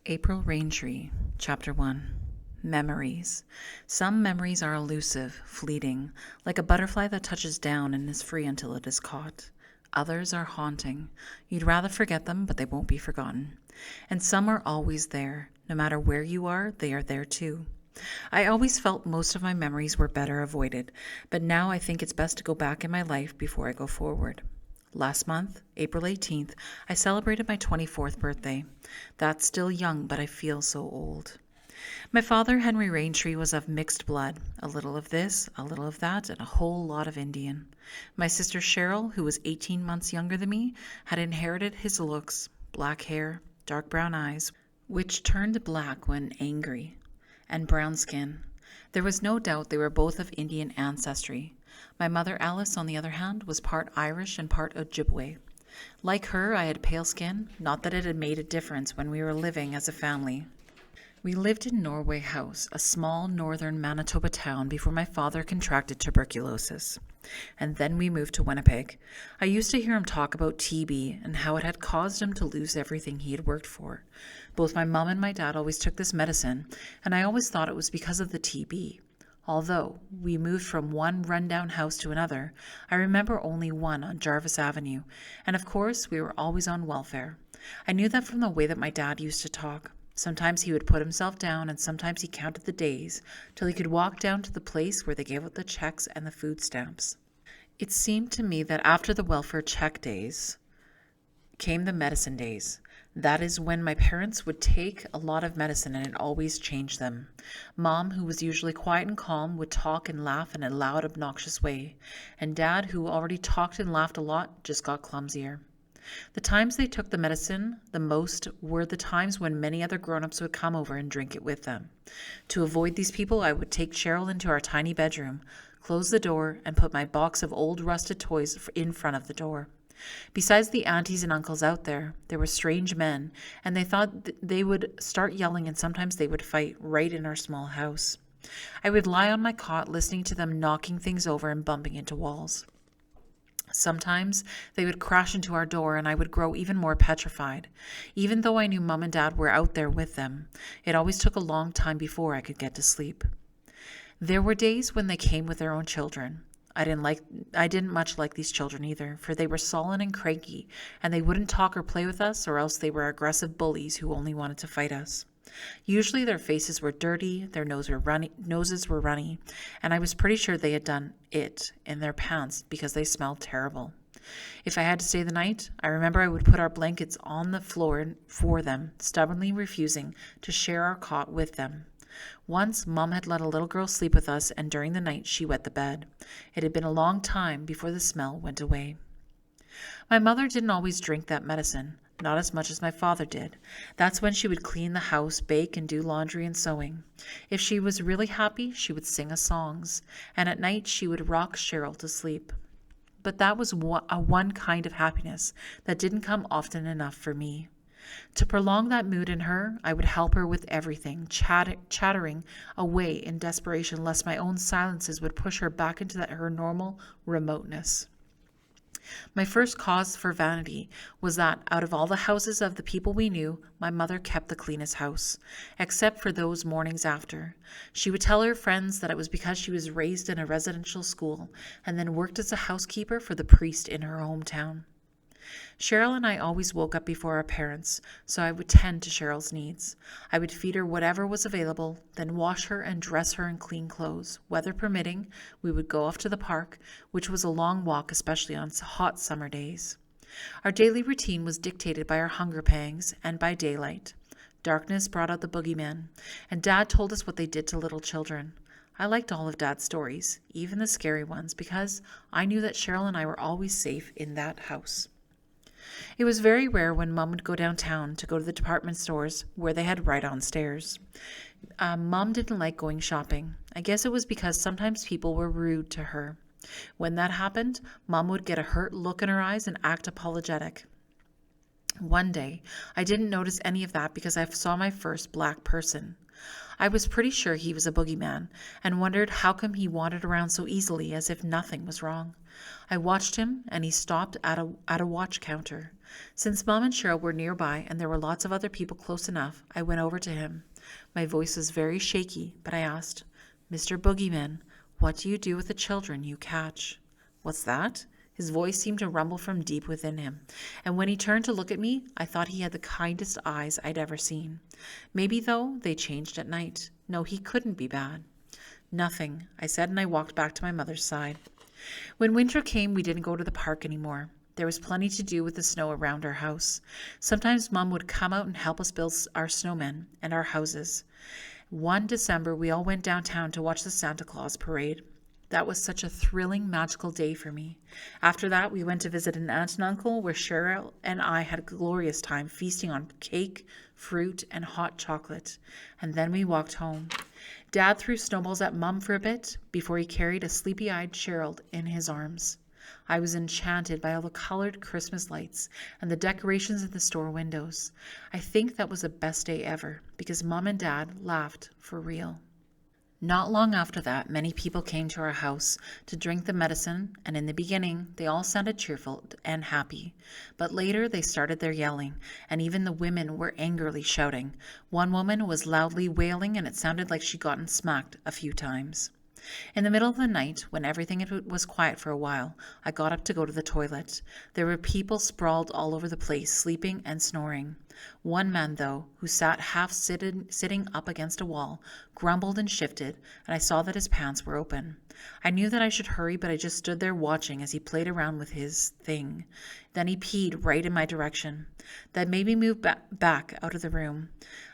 April Raintree, Chapter 1. Memories. Some memories are elusive, fleeting, like a butterfly that touches down and is free until it is caught. Others are haunting. You'd rather forget them, but they won't be forgotten. And some are always there. No matter where you are, they are there too. I always felt most of my memories were better avoided, but now I think it's best to go back in my life before I go forward. Last month, April 18th, I celebrated my 24th birthday. That's still young, but I feel so old. My father, Henry Raintree, was of mixed blood, a little of this, a little of that, and a whole lot of Indian. My sister Cheryl, who was 18 months younger than me, had inherited his looks, black hair, dark brown eyes, which turned black when angry, and brown skin. There was no doubt they were both of Indian ancestry. My mother Alice, on the other hand, was part Irish and part Ojibwe. Like her, I had pale skin, not that it had made a difference when we were living as a family. We lived in Norway House, a small northern Manitoba town, before my father contracted tuberculosis. And then we moved to Winnipeg. I used to hear him talk about TB and how it had caused him to lose everything he had worked for. Both my mom and my dad always took this medicine, and I always thought it was because of the TB. Although we moved from one rundown house to another, I remember only one on Jarvis Avenue, and of course we were always on welfare. I knew that from the way that my dad used to talk. Sometimes he would put himself down, and sometimes he counted the days till he could walk down to the place where they gave out the checks and the food stamps. It seemed to me that after the welfare check days came the medicine days. That is when my parents would take a lot of medicine and it always changed them. Mom, who was usually quiet and calm, would talk and laugh in a loud, obnoxious way. And Dad, who already talked and laughed a lot, just got clumsier. The times they took the medicine the most were the times when many other grown-ups would come over and drink it with them. To avoid these people, I would take Cheryl into our tiny bedroom, close the door, and put my box of old rusted toys in front of the door. Besides the aunties and uncles out there, there were strange men, and they thought they would start yelling, and sometimes they would fight right in our small house. I would lie on my cot listening to them knocking things over and bumping into walls. Sometimes they would crash into our door, and I would grow even more petrified. Even though I knew Mom and Dad were out there with them, it always took a long time before I could get to sleep. There were days when they came with their own children. I didn't much like these children either, for they were sullen and cranky, and they wouldn't talk or play with us, or else they were aggressive bullies who only wanted to fight us. Usually their faces were dirty, their noses were runny, and I was pretty sure they had done it in their pants because they smelled terrible. If I had to stay the night, I remember I would put our blankets on the floor for them, stubbornly refusing to share our cot with them. Once, Mom had let a little girl sleep with us, and during the night she wet the bed. It had been a long time before the smell went away. My mother didn't always drink that medicine, not as much as my father did. That's when she would clean the house, bake, and do laundry and sewing. If she was really happy, she would sing us songs, and at night she would rock Cheryl to sleep. But that was one kind of happiness that didn't come often enough for me. To prolong that mood in her, I would help her with everything, chattering away in desperation lest my own silences would push her back into her normal remoteness. My first cause for vanity was that, out of all the houses of the people we knew, my mother kept the cleanest house, except for those mornings after. She would tell her friends that it was because she was raised in a residential school and then worked as a housekeeper for the priest in her hometown. Cheryl and I always woke up before our parents, so I would tend to Cheryl's needs. I would feed her whatever was available, then wash her and dress her in clean clothes. Weather permitting, we would go off to the park, which was a long walk, especially on hot summer days. Our daily routine was dictated by our hunger pangs and by daylight. Darkness brought out the boogeyman, and Dad told us what they did to little children. I liked all of Dad's stories, even the scary ones, because I knew that Cheryl and I were always safe in that house. It was very rare when Mom would go downtown to go to the department stores where they had right-on stairs. Mom didn't like going shopping. I guess it was because sometimes people were rude to her. When that happened, Mom would get a hurt look in her eyes and act apologetic. One day, I didn't notice any of that because I saw my first black person. I was pretty sure he was a boogeyman and wondered how come he wandered around so easily as if nothing was wrong. I watched him, and he stopped at a watch counter. Since Mom and Cheryl were nearby and there were lots of other people close enough, I went over to him. My voice was very shaky, but I asked, "Mr. Boogeyman, what do you do with the children you catch?" "What's that?" His voice seemed to rumble from deep within him, and when he turned to look at me, I thought he had the kindest eyes I'd ever seen. Maybe, though, they changed at night. No, he couldn't be bad. "Nothing," I said, and I walked back to my mother's side. When winter came, we didn't go to the park anymore. There was plenty to do with the snow around our house. Sometimes Mom would come out and help us build our snowmen and our houses. One December, we all went downtown to watch the Santa Claus parade. That was such a thrilling, magical day for me. After that, we went to visit an aunt and uncle where Cheryl and I had a glorious time feasting on cake, fruit, and hot chocolate. And then we walked home. Dad threw snowballs at Mum for a bit before he carried a sleepy-eyed Cheryl in his arms. I was enchanted by all the colored Christmas lights and the decorations in the store windows. I think that was the best day ever because Mum and Dad laughed for real. Not long after that, many people came to our house to drink the medicine, and in the beginning, they all sounded cheerful and happy. But later, they started their yelling, and even the women were angrily shouting. One woman was loudly wailing, and it sounded like she'd gotten smacked a few times. In the middle of the night, when everything was quiet for a while, I got up to go to the toilet. There were people sprawled all over the place, sleeping and snoring. One man, though, who sat half sitting up against a wall, grumbled and shifted, and I saw that his pants were open. I knew that I should hurry, but I just stood there watching as he played around with his thing. Then he peed right in my direction. That made me move back out of the room.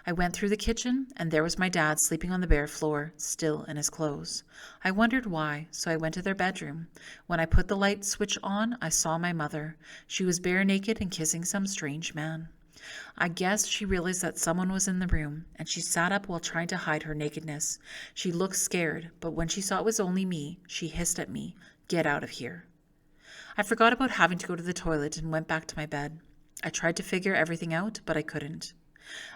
I went through the kitchen, and there was my dad sleeping on the bare floor, still in his clothes. I wondered why, so I went to their bedroom. When I put the light switch on, I saw my mother. She was bare naked and kissing some strange man. I guess she realized that someone was in the room, and she sat up while trying to hide her nakedness. She looked scared, but when she saw it was only me, she hissed at me, "Get out of here." I forgot about having to go to the toilet and went back to my bed. I tried to figure everything out, but I couldn't.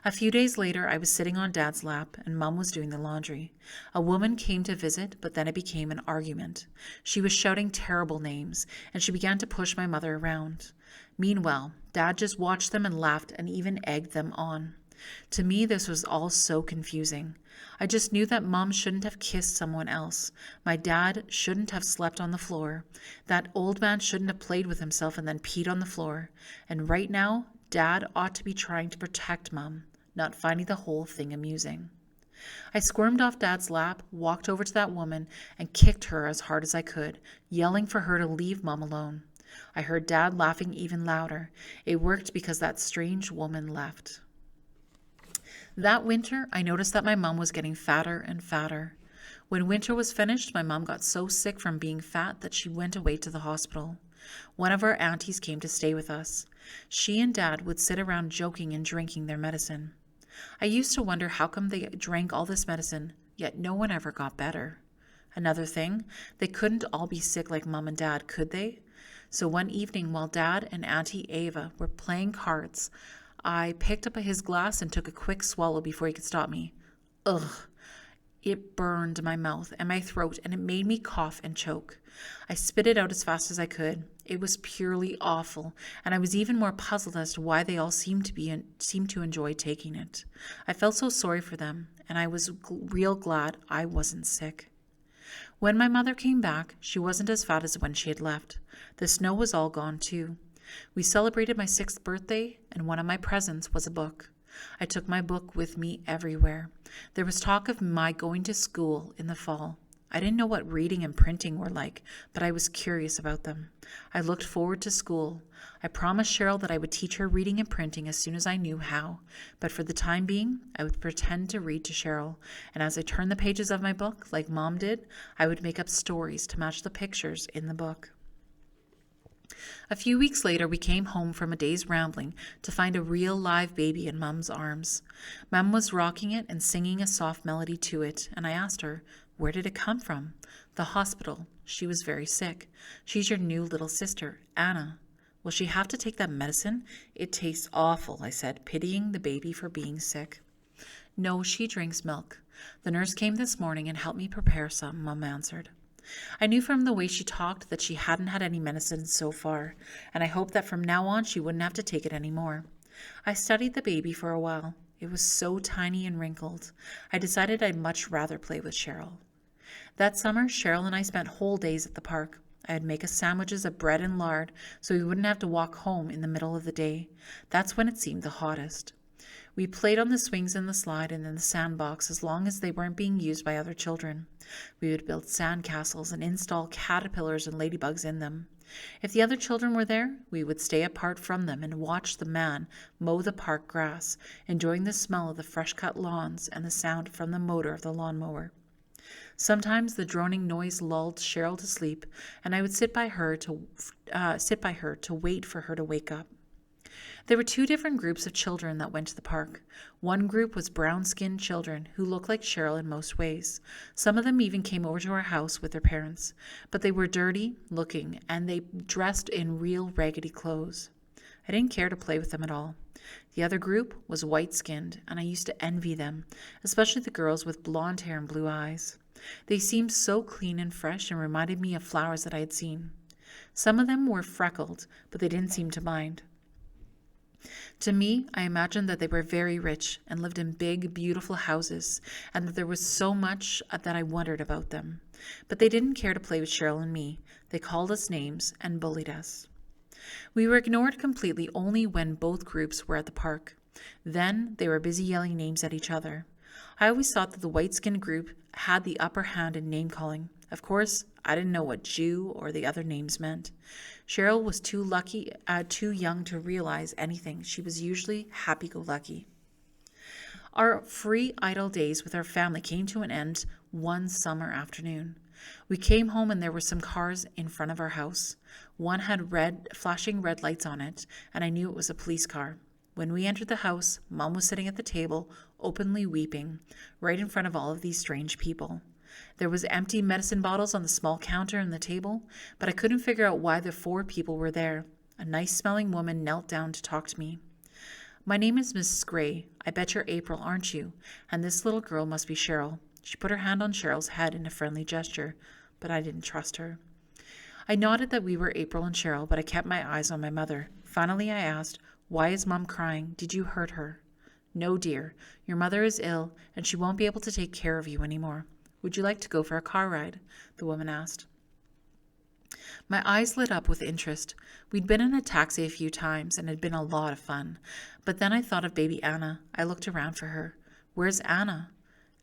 A few days later, I was sitting on Dad's lap, and Mum was doing the laundry. A woman came to visit, but then it became an argument. She was shouting terrible names, and she began to push my mother around. Meanwhile, Dad just watched them and laughed and even egged them on. To me, this was all so confusing. I just knew that Mom shouldn't have kissed someone else. My dad shouldn't have slept on the floor. That old man shouldn't have played with himself and then peed on the floor. And right now, Dad ought to be trying to protect Mom, not finding the whole thing amusing. I squirmed off Dad's lap, walked over to that woman, and kicked her as hard as I could, yelling for her to leave Mom alone. I heard Dad laughing even louder. It worked because that strange woman left. That winter, I noticed that my mom was getting fatter and fatter. When winter was finished, my mom got so sick from being fat that she went away to the hospital. One of our aunties came to stay with us. She and Dad would sit around joking and drinking their medicine. I used to wonder how come they drank all this medicine, yet no one ever got better. Another thing, they couldn't all be sick like Mom and Dad, could they? So one evening while Dad and Auntie Ava were playing cards, I picked up his glass and took a quick swallow before he could stop me. Ugh! It burned my mouth and my throat, and it made me cough and choke. I spit it out as fast as I could. It was purely awful, and I was even more puzzled as to why they all seemed to enjoy taking it. I felt so sorry for them, and I was real glad I wasn't sick. When my mother came back, she wasn't as fat as when she had left. The snow was all gone too. We celebrated my 6th birthday, and one of my presents was a book. I took my book with me everywhere. There was talk of my going to school in the fall. I didn't know what reading and printing were like, but I was curious about them. I looked forward to school. I promised Cheryl that I would teach her reading and printing as soon as I knew how, but for the time being, I would pretend to read to Cheryl, and as I turned the pages of my book, like Mom did, I would make up stories to match the pictures in the book. A few weeks later, we came home from a day's rambling to find a real live baby in Mum's arms. Mum was rocking it and singing a soft melody to it, and I asked her, "Where did it come from?" "The hospital. She was very sick. She's your new little sister, Anna." "Will she have to take that medicine? It tastes awful," I said, pitying the baby for being sick. "No, she drinks milk. The nurse came this morning and helped me prepare some," Mum answered. I knew from the way she talked that she hadn't had any medicine so far, and I hoped that from now on she wouldn't have to take it anymore. I studied the baby for a while. It was so tiny and wrinkled. I decided I'd much rather play with Cheryl. That summer, Cheryl and I spent whole days at the park. I'd make us sandwiches of bread and lard so we wouldn't have to walk home in the middle of the day. That's when it seemed the hottest. We played on the swings in the slide and in the sandbox as long as they weren't being used by other children. We would build sand castles and install caterpillars and ladybugs in them. If the other children were there, we would stay apart from them and watch the man mow the park grass, enjoying the smell of the fresh-cut lawns and the sound from the motor of the lawnmower. Sometimes the droning noise lulled Cheryl to sleep, and I would sit by her to wait for her to wake up. There were two different groups of children that went to the park. One group was brown-skinned children who looked like Cheryl in most ways. Some of them even came over to our house with their parents, but they were dirty-looking and they dressed in real raggedy clothes. I didn't care to play with them at all. The other group was white-skinned, and I used to envy them, especially the girls with blonde hair and blue eyes. They seemed so clean and fresh and reminded me of flowers that I had seen. Some of them were freckled, but they didn't seem to mind. To me, I imagined that they were very rich and lived in big, beautiful houses, and that there was so much that I wondered about them. But they didn't care to play with Cheryl and me. They called us names and bullied us. We were ignored completely only when both groups were at the park. Then they were busy yelling names at each other. I always thought that the white-skinned group had the upper hand in name-calling. Of course, I didn't know what Jew or the other names meant. Cheryl was too young to realize anything. She was usually happy-go-lucky. Our free, idle days with our family came to an end one summer afternoon. We came home and there were some cars in front of our house. One had flashing red lights on it, and I knew it was a police car. When we entered the house, Mom was sitting at the table, openly weeping, right in front of all of these strange people. There was empty medicine bottles on the small counter and the table, but I couldn't figure out why the 4 people were there. A nice-smelling woman knelt down to talk to me. "My name is Mrs. Gray. I bet you're April, aren't you? And this little girl must be Cheryl." She put her hand on Cheryl's head in a friendly gesture, but I didn't trust her. I nodded that we were April and Cheryl, but I kept my eyes on my mother. Finally, I asked, "Why is Mom crying? Did you hurt her?" "No, dear. Your mother is ill, and she won't be able to take care of you anymore. Would you like to go for a car ride?" the woman asked. My eyes lit up with interest. We'd been in a taxi a few times, and it had been a lot of fun. But then I thought of baby Anna. I looked around for her. "Where's Anna?"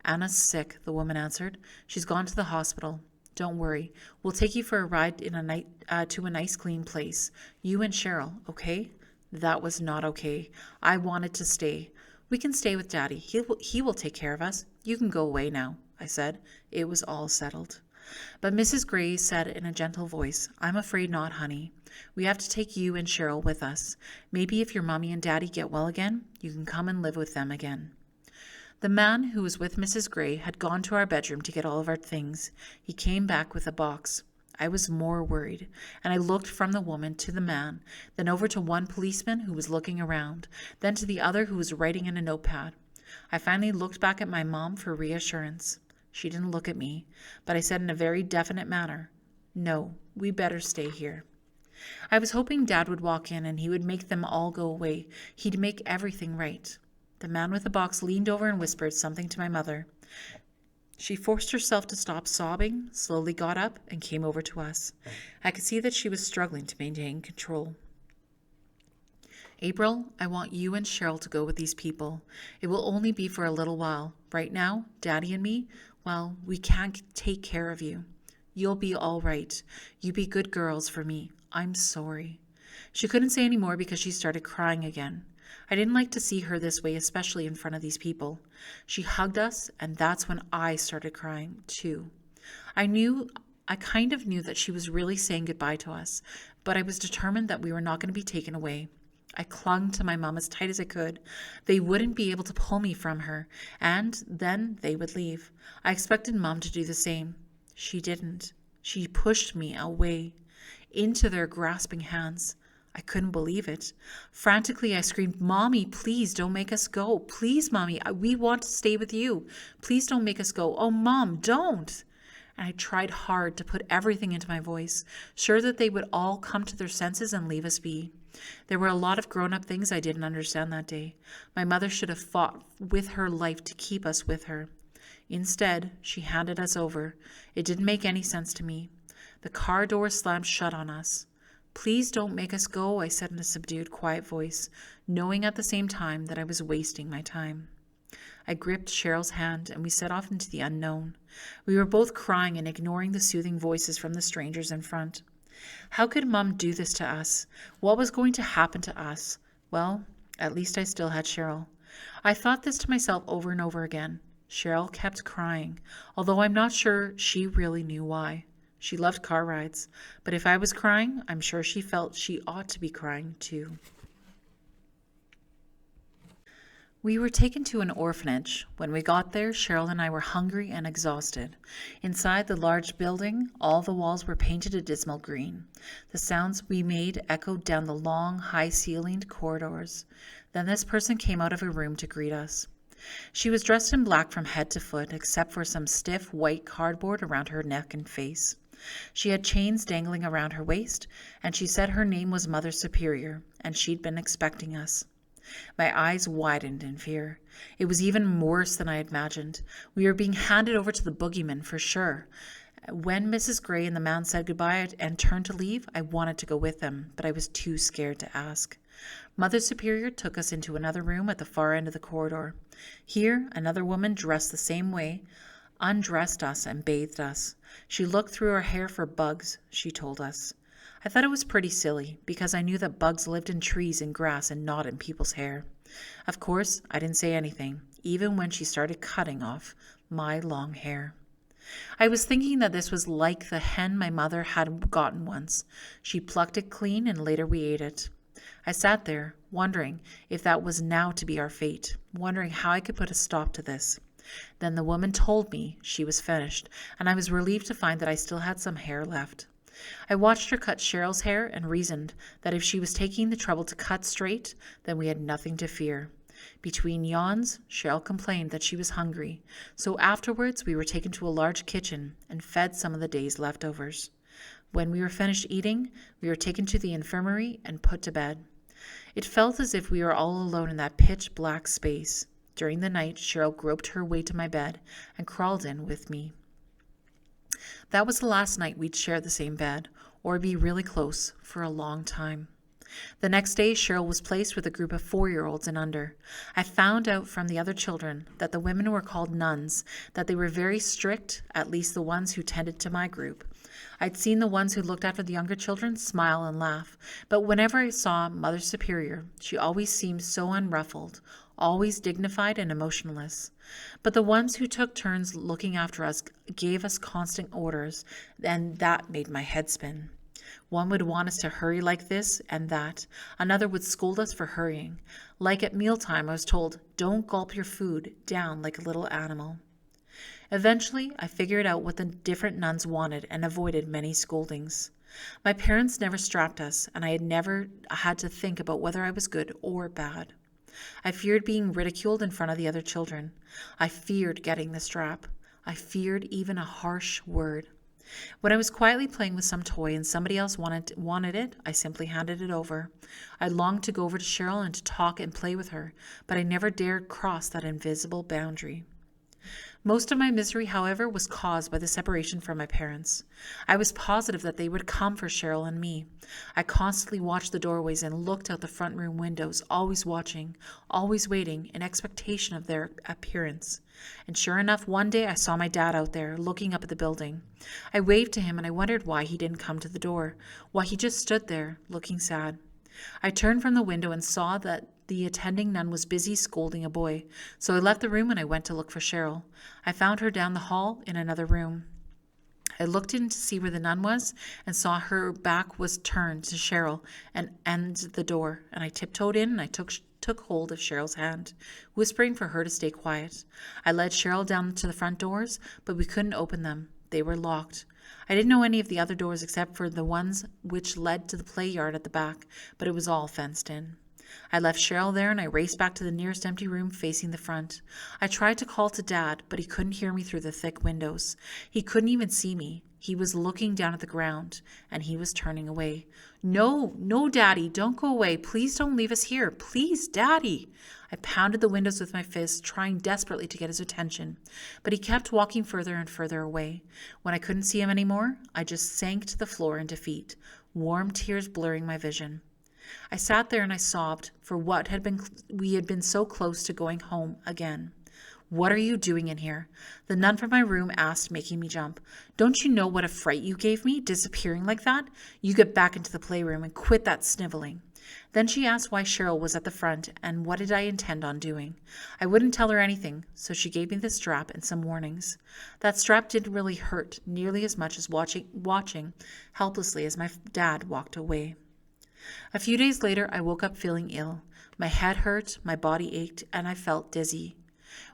"Anna's sick," the woman answered. "She's gone to the hospital. Don't worry. We'll take you for a ride to a nice clean place. You and Cheryl, okay?" That was not okay. I wanted to stay. "We can stay with Daddy. He will take care of us. You can go away now," I said. It was all settled. But Mrs. Gray said in a gentle voice, "I'm afraid not, honey. We have to take you and Cheryl with us. Maybe if your mommy and daddy get well again, you can come and live with them again." The man who was with Mrs. Gray had gone to our bedroom to get all of our things. He came back with a box. I was more worried, and I looked from the woman to the man, then over to one policeman who was looking around, then to the other who was writing in a notepad. I finally looked back at my mom for reassurance. She didn't look at me, but I said in a very definite manner, "No, we better stay here." I was hoping Dad would walk in and he would make them all go away. He'd make everything right. The man with the box leaned over and whispered something to my mother. She forced herself to stop sobbing, slowly got up, and came over to us. I could see that she was struggling to maintain control. "April, I want you and Cheryl to go with these people. It will only be for a little while. Right now, Daddy and me, well, we can't take care of you. You'll be all right. You be good girls for me. I'm sorry." She couldn't say any more because she started crying again. I didn't like to see her this way, especially in front of these people. She hugged us, and that's when I started crying, too. I kind of knew that she was really saying goodbye to us, but I was determined that we were not going to be taken away. I clung to my mom as tight as I could. They wouldn't be able to pull me from her, and then they would leave. I expected Mom to do the same. She didn't. She pushed me away, into their grasping hands. I couldn't believe it. Frantically, I screamed, "Mommy, please don't make us go. Please, Mommy, we want to stay with you. Please don't make us go. Oh, Mom, don't." and I tried hard to put everything into my voice, sure that they would all come to their senses and leave us be. There were a lot of grown-up things I didn't understand that day. My mother should have fought with her life to keep us with her. Instead, she handed us over. It didn't make any sense to me. The car door slammed shut on us. "Please don't make us go," I said in a subdued, quiet voice, knowing at the same time that I was wasting my time. I gripped Cheryl's hand, and we set off into the unknown. We were both crying and ignoring the soothing voices from the strangers in front. How could Mum do this to us? What was going to happen to us? Well, at least I still had Cheryl. I thought this to myself over and over again. Cheryl kept crying, although I'm not sure she really knew why. She loved car rides, but if I was crying, I'm sure she felt she ought to be crying too. We were taken to an orphanage. When we got there, Cheryl and I were hungry and exhausted. Inside the large building, all the walls were painted a dismal green. The sounds we made echoed down the long, high-ceilinged corridors. Then this person came out of a room to greet us. She was dressed in black from head to foot, except for some stiff white cardboard around her neck and face. She had chains dangling around her waist, and she said her name was Mother Superior, and she'd been expecting us. My eyes widened in fear. It was even worse than I had imagined. We were being handed over to the boogeyman for sure. When Mrs. Gray and the man said goodbye and turned to leave, I wanted to go with them, but I was too scared to ask. Mother Superior took us into another room at the far end of the corridor. Here, another woman dressed the same way undressed us and bathed us. She looked through our hair for bugs, she told us. I thought it was pretty silly, because I knew that bugs lived in trees and grass and not in people's hair. Of course, I didn't say anything, even when she started cutting off my long hair. I was thinking that this was like the hen my mother had gotten once. She plucked it clean and later we ate it. I sat there, wondering if that was now to be our fate, wondering how I could put a stop to this. Then the woman told me she was finished, and I was relieved to find that I still had some hair left. I watched her cut Cheryl's hair and reasoned that if she was taking the trouble to cut straight, then we had nothing to fear. Between yawns, Cheryl complained that she was hungry, so afterwards we were taken to a large kitchen and fed some of the day's leftovers. When we were finished eating, we were taken to the infirmary and put to bed. It felt as if we were all alone in that pitch-black space. During the night, Cheryl groped her way to my bed and crawled in with me. That was the last night we'd share the same bed, or be really close, for a long time. The next day, Cheryl was placed with a group of 4-year-olds and under. I found out from the other children that the women were called nuns, that they were very strict, at least the ones who tended to my group. I'd seen the ones who looked after the younger children smile and laugh, but whenever I saw Mother Superior, she always seemed so unruffled, always dignified and emotionless. But the ones who took turns looking after us gave us constant orders, and that made my head spin. One would want us to hurry like this and that. Another would scold us for hurrying. Like at mealtime, I was told, "Don't gulp your food down like a little animal." Eventually, I figured out what the different nuns wanted and avoided many scoldings. My parents never strapped us, and I had never had to think about whether I was good or bad. I feared being ridiculed in front of the other children. I feared getting the strap. I feared even a harsh word. When I was quietly playing with some toy and somebody else wanted it, I simply handed it over. I longed to go over to Cheryl and to talk and play with her, but I never dared cross that invisible boundary. Most of my misery, however, was caused by the separation from my parents. I was positive that they would come for Cheryl and me. I constantly watched the doorways and looked out the front room windows, always watching, always waiting, in expectation of their appearance. And sure enough, one day I saw my dad out there, looking up at the building. I waved to him and I wondered why he didn't come to the door, why he just stood there, looking sad. I turned from the window and saw that the attending nun was busy scolding a boy, so I left the room and I went to look for Cheryl. I found her down the hall in another room. I looked in to see where the nun was and saw her back was turned to Cheryl and the door, and I tiptoed in and I took hold of Cheryl's hand, whispering for her to stay quiet. I led Cheryl down to the front doors, but we couldn't open them. They were locked. I didn't know any of the other doors except for the ones which led to the play yard at the back, but it was all fenced in. I left Cheryl there and I raced back to the nearest empty room facing the front. I tried to call to Dad, but he couldn't hear me through the thick windows. He couldn't even see me. He was looking down at the ground, and he was turning away. No, no, Daddy, don't go away. Please don't leave us here. Please, Daddy. I pounded the windows with my fist, trying desperately to get his attention, but he kept walking further and further away. When I couldn't see him anymore, I just sank to the floor in defeat, warm tears blurring my vision. I sat there and I sobbed for we had been so close to going home again. What are you doing in here? The nun from my room asked, making me jump. Don't you know what a fright you gave me, disappearing like that? You get back into the playroom and quit that sniveling. Then she asked why Cheryl was at the front and what did I intend on doing. I wouldn't tell her anything, so she gave me the strap and some warnings. That strap didn't really hurt nearly as much as watching helplessly as my dad walked away. A few days later, I woke up feeling ill. My head hurt, my body ached, and I felt dizzy.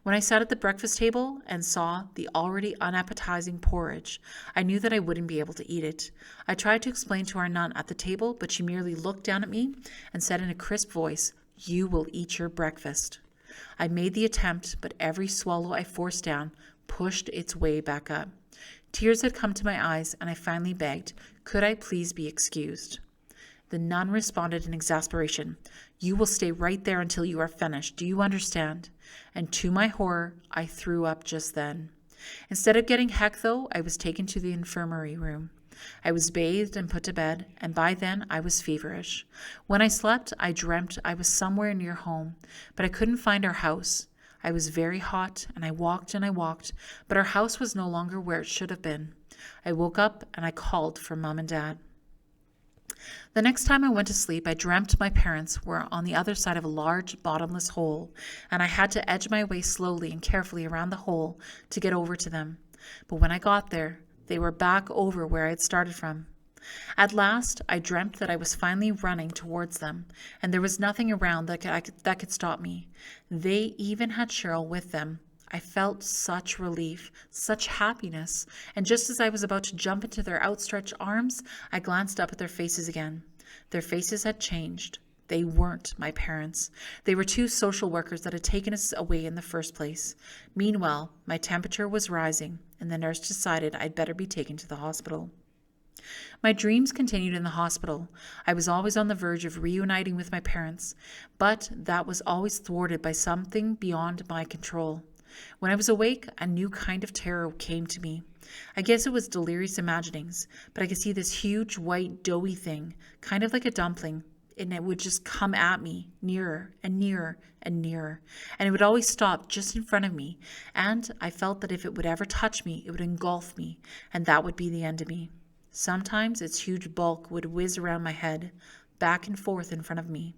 When I sat at the breakfast table and saw the already unappetizing porridge, I knew that I wouldn't be able to eat it. I tried to explain to our nun at the table, but she merely looked down at me and said in a crisp voice, "You will eat your breakfast." I made the attempt, but every swallow I forced down pushed its way back up. Tears had come to my eyes, and I finally begged, could I please be excused? The nun responded in exasperation, "You will stay right there until you are finished. Do you understand?" And to my horror, I threw up just then. Instead of getting heck, though, I was taken to the infirmary room. I was bathed and put to bed, and by then I was feverish. When I slept, I dreamt I was somewhere near home, but I couldn't find our house. I was very hot, and I walked, but our house was no longer where it should have been. I woke up, and I called for Mom and Dad. The next time I went to sleep, I dreamt my parents were on the other side of a large, bottomless hole, and I had to edge my way slowly and carefully around the hole to get over to them. But when I got there, they were back over where I had started from. At last, I dreamt that I was finally running towards them, and there was nothing around that could stop me. They even had Cheryl with them. I felt such relief, such happiness, and just as I was about to jump into their outstretched arms, I glanced up at their faces again. Their faces had changed. They weren't my parents. They were two social workers that had taken us away in the first place. Meanwhile, my temperature was rising, and the nurse decided I'd better be taken to the hospital. My dreams continued in the hospital. I was always on the verge of reuniting with my parents, but that was always thwarted by something beyond my control. When I was awake, a new kind of terror came to me. I guess it was delirious imaginings, but I could see this huge, white, doughy thing, kind of like a dumpling, and it would just come at me, nearer and nearer and nearer, and it would always stop just in front of me, and I felt that if it would ever touch me, it would engulf me, and that would be the end of me. Sometimes its huge bulk would whiz around my head, back and forth in front of me.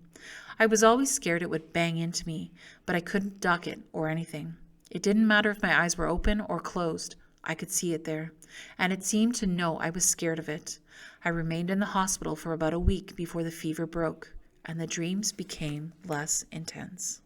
I was always scared it would bang into me, but I couldn't duck it or anything. It didn't matter if my eyes were open or closed. I could see it there, and it seemed to know I was scared of it. I remained in the hospital for about a week before the fever broke, and the dreams became less intense.